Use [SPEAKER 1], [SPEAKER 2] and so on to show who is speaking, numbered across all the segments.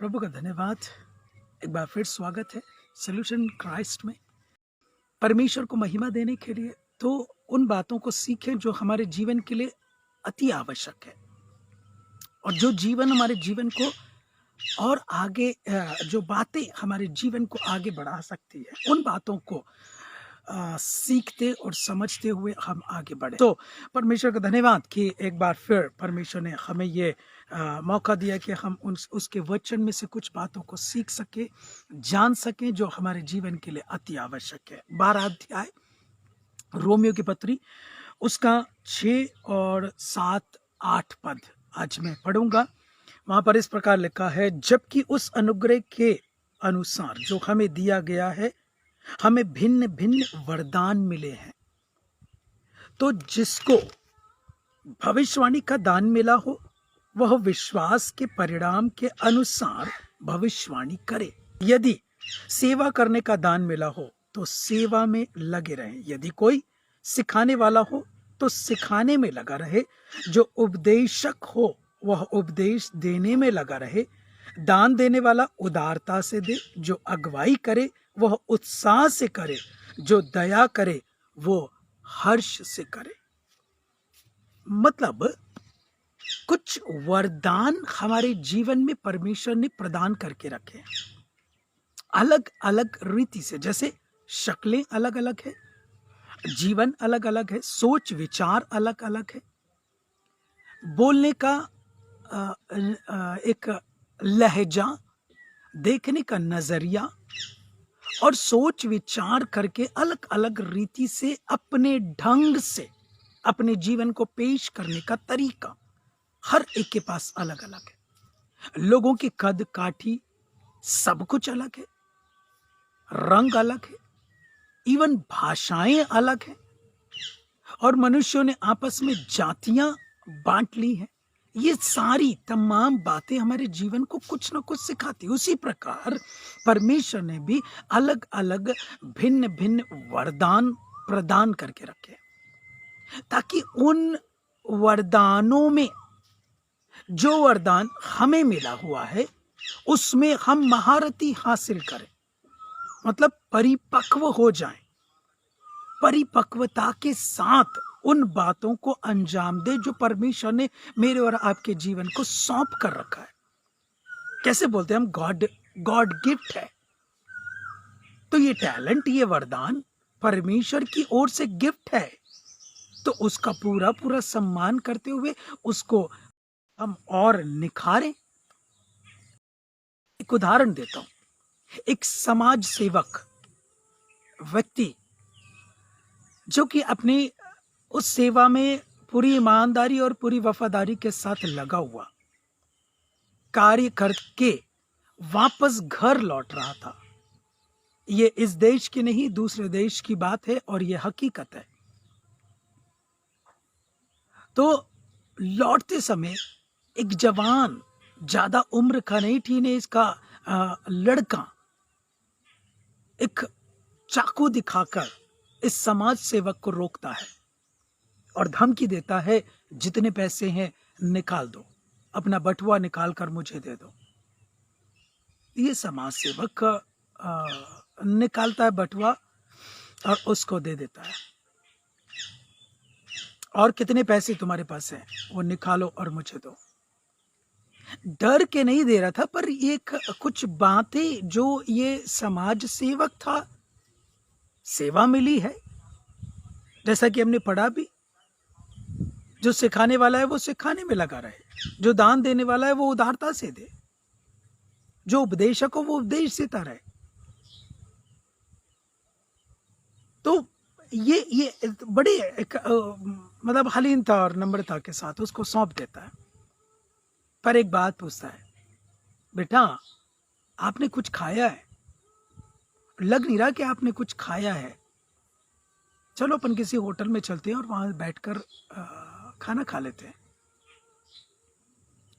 [SPEAKER 1] प्रभु का धन्यवाद। एक बार फिर स्वागत है सॉल्यूशन क्राइस्ट में। परमेश्वर को महिमा देने के लिए तो उन बातों को सीखें जो हमारे जीवन के लिए अति आवश्यक है, और जो जीवन हमारे जीवन को और आगे जो बातें हमारे जीवन को आगे बढ़ा सकती है, उन बातों को सीखते और समझते हुए हम आगे बढ़े। तो परमेश्वर का धन्यवाद कि एक बार फिर परमेश्वर ने हमें ये मौका दिया कि हम उसके वचन में से कुछ बातों को सीख सके, जान सकें, जो हमारे जीवन के लिए अति आवश्यक है। 12 अध्याय रोमियो की पत्री, उसका 6 और 7 8 पद आज मैं पढ़ूंगा। वहां पर इस प्रकार लिखा है, जबकि उस अनुग्रह के अनुसार जो हमें दिया गया है, हमें भिन्न भिन्न वरदान मिले हैं। तो जिसको भविष्यवाणी का दान मिला हो, वह विश्वास के परिणाम के अनुसार भविष्यवाणी करे। यदि सेवा करने का दान मिला हो तो सेवा में लगे रहें। यदि कोई सिखाने वाला हो तो सिखाने में लगा रहे। जो उपदेशक हो वह उपदेश देने में लगा रहे। दान देने वाला उदारता से दे। जो अगुवाई करे वह उत्साह से करे। जो दया करे वो हर्ष से करे। मतलब कुछ वरदान हमारे जीवन में परमेश्वर ने प्रदान करके रखे हैं, अलग अलग रीति से। जैसे शक्लें अलग अलग है, जीवन अलग अलग है, सोच विचार अलग अलग है, बोलने का एक लहजा, देखने का नजरिया, और सोच विचार करके अलग अलग रीति से अपने ढंग से अपने जीवन को पेश करने का तरीका हर एक के पास अलग अलग है। लोगों की कद काठी सब कुछ अलग है, रंग अलग है, इवन भाषाएं अलग है, और मनुष्यों ने आपस में जातियां बांट ली हैं। ये सारी तमाम बातें हमारे जीवन को कुछ ना कुछ सिखाती। उसी प्रकार परमेश्वर ने भी अलग अलग भिन्न भिन्न वरदान प्रदान करके रखे, ताकि उन वरदानों में जो वरदान हमें मिला हुआ है उसमें हम महारती हासिल करें, मतलब परिपक्व हो जाएं, परिपक्वता के साथ उन बातों को अंजाम दे जो परमेश्वर ने मेरे और आपके जीवन को सौंप कर रखा है। कैसे बोलते हैं हम, गॉड गिफ्ट है। तो ये टैलेंट, ये वरदान परमेश्वर की ओर से गिफ्ट है, तो उसका पूरा पूरा सम्मान करते हुए उसको हम और निखारें। एक उदाहरण देता हूं। एक समाज सेवक व्यक्ति जो कि अपनी उस सेवा में पूरी ईमानदारी और पूरी वफादारी के साथ लगा हुआ कार्य करके वापस घर लौट रहा था। ये इस देश की नहीं, दूसरे देश की बात है, और ये हकीकत है। तो लौटते समय एक जवान, ज्यादा उम्र का नहीं, टीनेज का लड़का एक चाकू दिखाकर इस समाज सेवक को रोकता है और धमकी देता है, जितने पैसे हैं निकाल दो, अपना बटुआ निकाल कर मुझे दे दो। ये समाज सेवक निकालता है बटुआ और उसको दे देता है। और कितने पैसे तुम्हारे पास हैं, वो निकालो और मुझे दो। डर के नहीं दे रहा था, पर ये कुछ बातें जो ये समाज सेवक था, सेवा मिली है, जैसा कि हमने पढ़ा भी। जो सिखाने वाला है वो सिखाने में लगा रहे, जो दान देने वाला है वो उदारता से दे, जो उपदेशक हो वो उपदेश देता रहे। तो ये बड़े एक मतलब हलीनता और नम्रता के साथ उसको सौंप देता है। पर एक बात पूछता है, बेटा आपने कुछ खाया है? लग नहीं रहा कि आपने कुछ खाया है। चलो अपन किसी होटल में चलते हैं और वहां बैठकर खाना खा लेते हैं।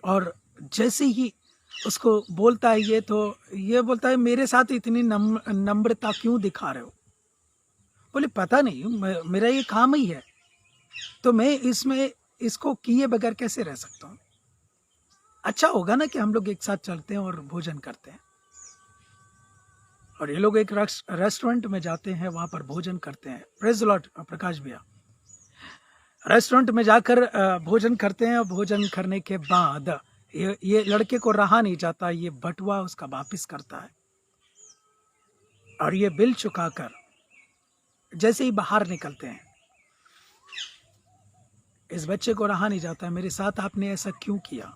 [SPEAKER 1] और जैसे ही उसको बोलता है ये, तो ये बोलता है, मेरे साथ इतनी नम्रता क्यों दिखा रहे हो? बोले पता नहीं, मेरा ये काम ही है, तो मैं इसमें इसको किए बगैर कैसे रह सकता हूँ। अच्छा होगा ना कि हम लोग एक साथ चलते हैं और भोजन करते हैं। और ये लोग एक रेस्टोरेंट में जाते हैं, वहां पर भोजन करते हैं। प्रेज द लॉर्ड प्रकाश भैया। रेस्टोरेंट में जाकर भोजन करते हैं और भोजन करने के बाद ये लड़के को रहा नहीं जाता, ये बटुआ उसका वापिस करता है और ये बिल चुकाकर जैसे ही बाहर निकलते हैं, इस बच्चे को रहा नहीं जाता, मेरे साथ आपने ऐसा क्यों किया?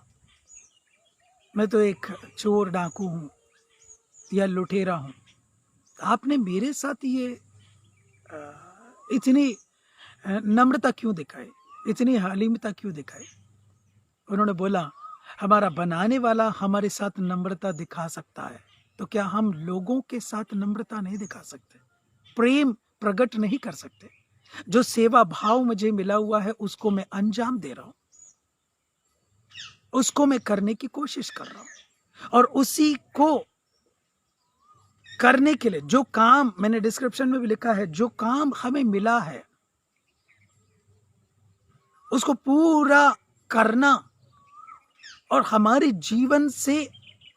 [SPEAKER 1] मैं तो एक चोर डाकू हूं या लुटेरा हूं, आपने मेरे साथ ये इतनी नम्रता क्यों दिखाई, इतनी हलीमता क्यों दिखाई? उन्होंने बोला, हमारा बनाने वाला हमारे साथ नम्रता दिखा सकता है, तो क्या हम लोगों के साथ नम्रता नहीं दिखा सकते, प्रेम प्रकट नहीं कर सकते? जो सेवा भाव मुझे मिला हुआ है उसको मैं अंजाम दे रहा हूं, उसको मैं करने की कोशिश कर रहा हूं, और उसी को करने के लिए जो काम मैंने डिस्क्रिप्शन में भी लिखा है, जो काम हमें मिला है उसको पूरा करना, और हमारे जीवन से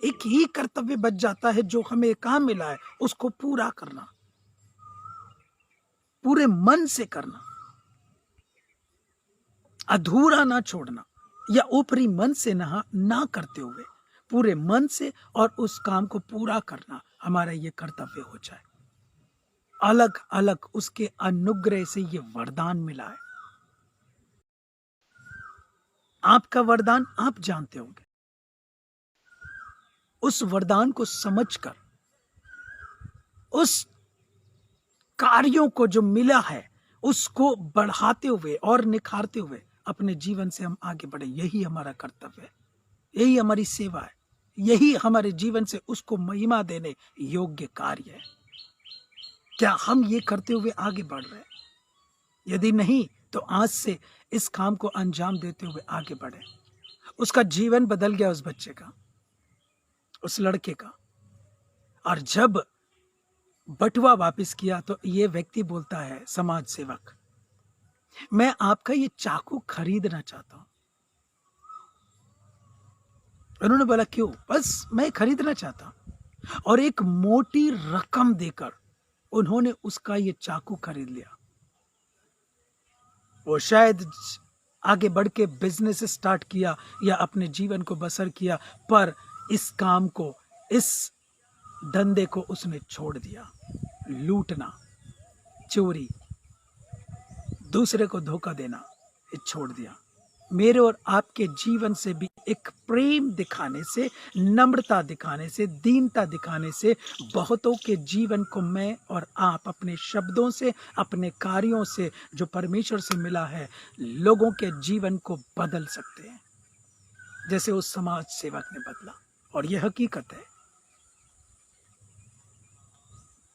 [SPEAKER 1] एक ही कर्तव्य बच जाता है, जो हमें काम मिला है उसको पूरा करना, पूरे मन से करना, अधूरा ना छोड़ना, या ऊपरी मन से ना करते हुए पूरे मन से और उस काम को पूरा करना हमारा ये कर्तव्य हो जाए। अलग अलग उसके अनुग्रह से ये वरदान मिला है। आपका वरदान आप जानते होंगे, उस वरदान को समझकर उस कार्यों को जो मिला है उसको बढ़ाते हुए और निखारते हुए अपने जीवन से हम आगे बढ़े। यही हमारा कर्तव्य है, यही हमारी सेवा है, यही हमारे जीवन से उसको महिमा देने योग्य कार्य है। क्या हम ये करते हुए आगे बढ़ रहे हैं? यदि नहीं तो आज से इस काम को अंजाम देते हुए आगे बढ़े। उसका जीवन बदल गया, उस बच्चे का, उस लड़के का। और जब बटुआ वापस किया तो ये व्यक्ति बोलता है, समाज सेवक, मैं आपका ये चाकू खरीदना चाहता हूं। उन्होंने बोला, क्यों? बस मैं खरीदना चाहता हूं। और एक मोटी रकम देकर उन्होंने उसका ये चाकू खरीद लिया। वो शायद आगे बढ़ के बिजनेस स्टार्ट किया या अपने जीवन को बसर किया, पर इस काम को, इस धंधे को उसने छोड़ दिया। लूटना, चोरी, दूसरे को धोखा देना, ये छोड़ दिया। मेरे और आपके जीवन से भी एक प्रेम दिखाने से, नम्रता दिखाने से, दीनता दिखाने से बहुतों के जीवन को मैं और आप अपने शब्दों से, अपने कार्यों से, जो परमेश्वर से मिला है, लोगों के जीवन को बदल सकते हैं, जैसे उस समाज सेवक ने बदला। और यह हकीकत है।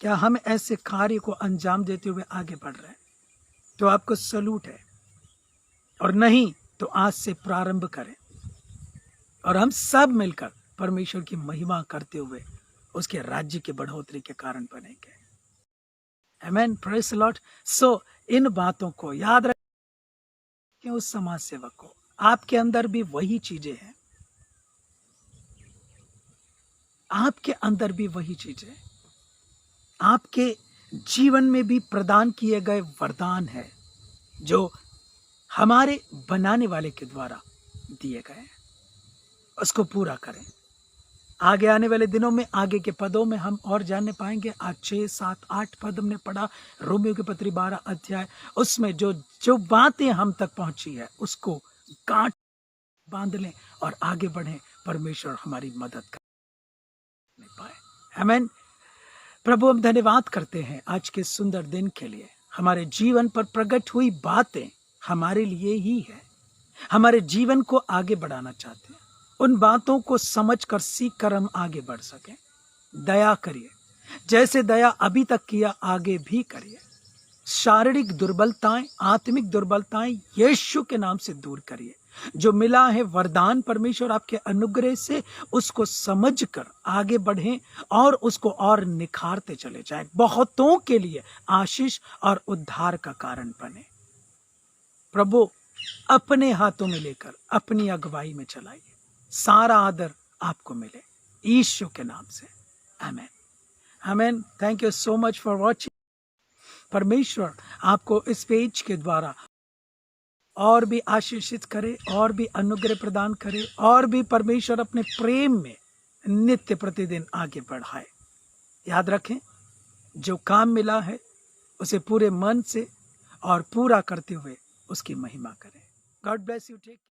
[SPEAKER 1] क्या हम ऐसे कार्य को अंजाम देते हुए आगे बढ़ रहे हैं? तो आपको सलूट है, और नहीं तो आज से प्रारंभ करें और हम सब मिलकर परमेश्वर की महिमा करते हुए उसके राज्य की बढ़ोतरी के कारण बनेंगे। आमेन, प्रेज द लॉर्ड। सो इन बातों को याद रखें। उस समाज सेवक को, आपके अंदर भी वही चीजें हैं, आपके अंदर भी वही चीजें, आपके जीवन में भी प्रदान किए गए वरदान है जो हमारे बनाने वाले के द्वारा दिए गए हैं। उसको पूरा करें। आगे आने वाले दिनों में, आगे के पदों में हम और जानने पाएंगे। आज 6, 7, 8 पद हमने पढ़ा, रोमियो की पत्री 12 अध्याय। उसमें जो जो बातें हम तक पहुंची है उसको गांठ बांध लें और आगे बढ़ें। परमेश्वर हमारी मदद कर पाए। आमीन। प्रभु, हम धन्यवाद करते हैं आज के सुंदर दिन के लिए। हमारे जीवन पर प्रकट हुई बातें हमारे लिए ही है। हमारे जीवन को आगे बढ़ाना चाहते हैं। उन बातों को समझकर, सीखकर हम आगे बढ़ सकें। दया करिए, जैसे दया अभी तक किया आगे भी करिए। शारीरिक दुर्बलताएं, आत्मिक दुर्बलताएं यीशु के नाम से दूर करिए। जो मिला है वरदान परमेश्वर आपके अनुग्रह से, उसको समझकर आगे बढ़ें और उसको और निखारते चले जाएं। बहुतों के लिए आशीष और उद्धार का कारण बने। प्रभु, अपने हाथों में लेकर अपनी अगुवाई में चलाइए। सारा आदर आपको मिले, यीशु के नाम से। आमीन, आमीन। Thank you so much for watching. परमेश्वर आपको इस पेज के द्वारा और भी आशीषित करे, और भी अनुग्रह प्रदान करे, और भी परमेश्वर अपने प्रेम में नित्य प्रतिदिन आगे बढ़ाए। याद रखें, जो काम मिला है उसे पूरे मन से और पूरा करते हुए उसकी महिमा करें। God bless you. टेक